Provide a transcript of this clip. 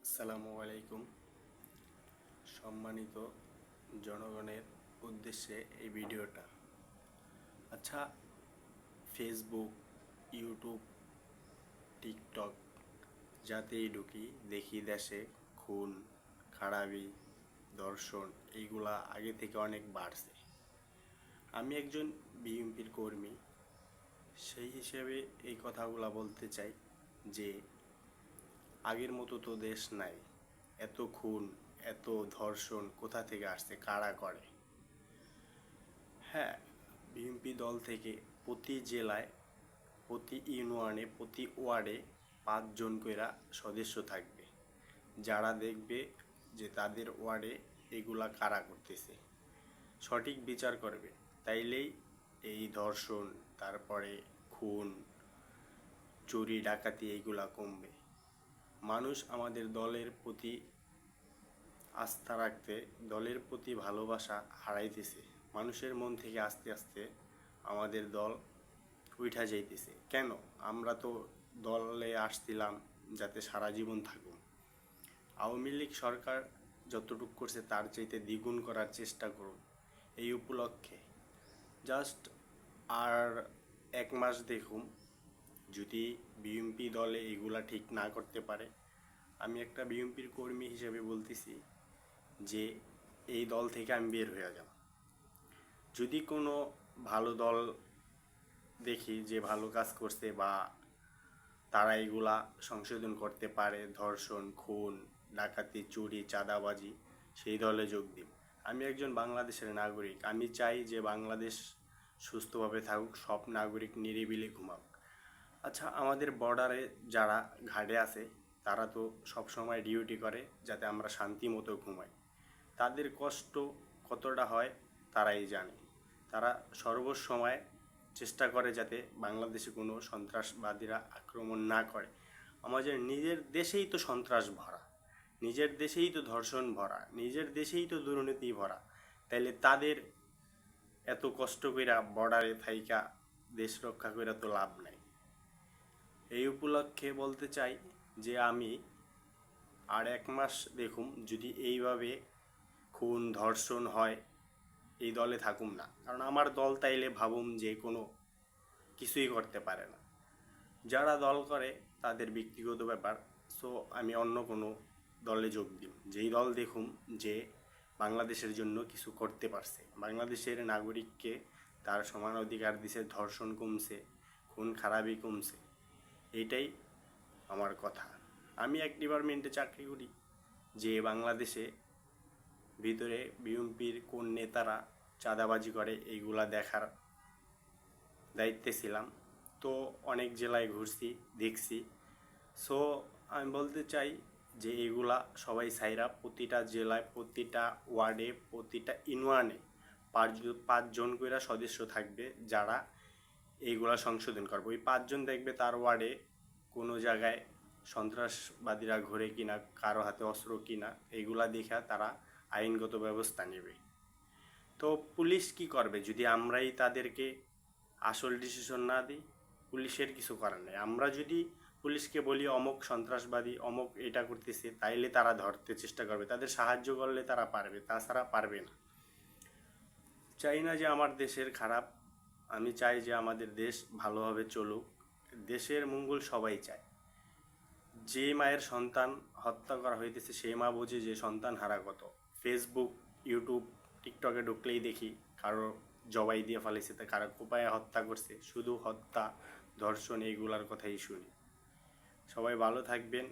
আসসালামু আলাইকুম। সম্মানিত জনগণের উদ্দেশ্যে এই ভিডিওটা। আচ্ছা, ফেসবুক, ইউটিউব, টিকটক যাতেই ঢুকি দেখি দেশে খুন, খারাপি, ধর্ষণ এইগুলা আগে থেকে অনেক বাড়ছে। আমি একজন বিএনপির কর্মী, সেই হিসেবে এই কথাগুলা বলতে চাই যে আগের মতো তো দেশ নাই। এত খুন, এত ধর্ষণ কোথা থেকে আসছে, কারা করে? হ্যাঁ, বিএনপি দল থেকে প্রতি জেলায়, প্রতি ইউনিয়নে, প্রতি ওয়ার্ডে 5 জন কইরা সদস্য থাকবে, যারা দেখবে যে তাদের ওয়ার্ডে এগুলা কারা করতেছে, সঠিক বিচার করবে। তাইলেই এই ধর্ষণ, তারপরে খুন, চুরি ডাকাতি এইগুলা কমবে। মানুষ আমাদের দলের প্রতি আস্থা রাখতে, দলের প্রতি ভালোবাসা হারাইতেছে। মানুষের মন থেকে আস্তে আস্তে আমাদের দল উঠা যাইতেছে। কেন? আমরা তো দলে আসছিলাম যাতে সারা জীবন থাকুন। আওয়ামী লীগ সরকার যতটুকু করছে তার চাইতে দ্বিগুণ করার চেষ্টা করুন। এই উপলক্ষে জাস্ট আর 1 মাস দেখুন, যদি বিএনপি দলে এগুলা ঠিক না করতে পারে, আমি একটা বিএনপির কর্মী হিসেবে বলতেছি যে এই দল থেকে আমি বের হয়ে যাব। যদি কোনো ভালো দল দেখি যে ভালো কাজ করছে বা তারা এগুলা সংশোধন করতে পারে, ধর্ষণ, খুন, ডাকাতি, চুরি, চাঁদাবাজি, সেই দলে যোগ দিন। আমি একজন বাংলাদেশের নাগরিক, আমি চাই যে বাংলাদেশ সুস্থভাবে থাকুক, সব নাগরিক নিরিবিলি ঘুমাক। আচ্ছা, আমাদের বর্ডারে যারা ঘাটে আছে তারা তো সবসময় ডিউটি করে যাতে আমরা শান্তি মতো ঘুমাই। তাদের কষ্ট কতটা হয় তারাই জানে। তারা সর্বসময় চেষ্টা করে যাতে বাংলাদেশে কোনো সন্ত্রাসবাদীরা আক্রমণ না করে। আমাদের নিজের দেশেই তো সন্ত্রাস ভরা, নিজের দেশেই তো ধর্ষণ ভরা, নিজের দেশেই তো দুর্নীতি ভরা। তাইলে তাদের এত কষ্ট কইরা বর্ডারে থাইকা দেশ রক্ষা কইরা তো লাভ নাই। এই উপলক্ষে বলতে চাই যে আমি আর 1 মাস দেখুম, যদি এইভাবে খুন ধর্ষণ হয় এই দলে থাকুম না। কারণ আমার দল তাইলে ভাবুম যে কোনো কিছুই করতে পারে না। যারা দল করে তাদের ব্যক্তিগত ব্যাপার। সো আমি অন্য কোনো দলে যোগ দিই, যেই দল দেখুম যে বাংলাদেশের জন্য কিছু করতে পারছে, বাংলাদেশের নাগরিককে তার সমান অধিকার দিছে, ধর্ষণ কমছে, খুন খারাপি কমছে। এইটাই আমার কথা। আমি এক ডিপার্টমেন্টে চাকরি করি, যে বাংলাদেশে ভিতরে বিএনপির কোন নেতারা চাঁদাবাজি করে এইগুলা দেখার দায়িত্বে ছিলাম। তো অনেক জেলায় ঘুরছি, দেখছি। সো আমি বলতে চাই যে এগুলা সবাই সাইরা প্রতিটা জেলায়, প্রতিটা ওয়ার্ডে, প্রতিটা ইউনিয়নে 5 জন করে সদস্য থাকবে যারা এইগুলা সংশোধন করবে। ওই 5 জন দেখবে তার ওয়ার্ডে কোনো জায়গায় সন্ত্রাসবাদীরা ঘুরে কিনা, কারো হাতে অস্ত্র কিনা, এইগুলা দেখা তারা আইনগত ব্যবস্থা নেবে। তো পুলিশ কি করবে যদি আমরাই তাদেরকে আসল ডিসিশন না দিই? পুলিশের কিছু করার নেই। আমরা যদি পুলিশকে বলি অমুক সন্ত্রাসবাদী, অমুক এটা করতেছে, তাইলে তারা ধরতে চেষ্টা করবে, তাদের সাহায্য করলে তারা পারবে, তাছাড়া পারবে না। চাই না যে আমার দেশের খারাপ, আমি চাই যে আমাদের দেশ ভালোভাবে চলুক। দেশের মঙ্গল সবাই চায়। যে মায়ের সন্তান হত্যা করা হইতেছে সেই মা বোঝে যে সন্তান হারা কত। ফেসবুক, ইউটিউব, টিকটকে ঢুকলেই দেখি কারো জবাই দিয়ে ফেলেছে, তা কারো কোপায় হত্যা করছে। শুধু হত্যা, ধর্ষণ এইগুলার কথাই শুনি। সবাই ভালো থাকবেন।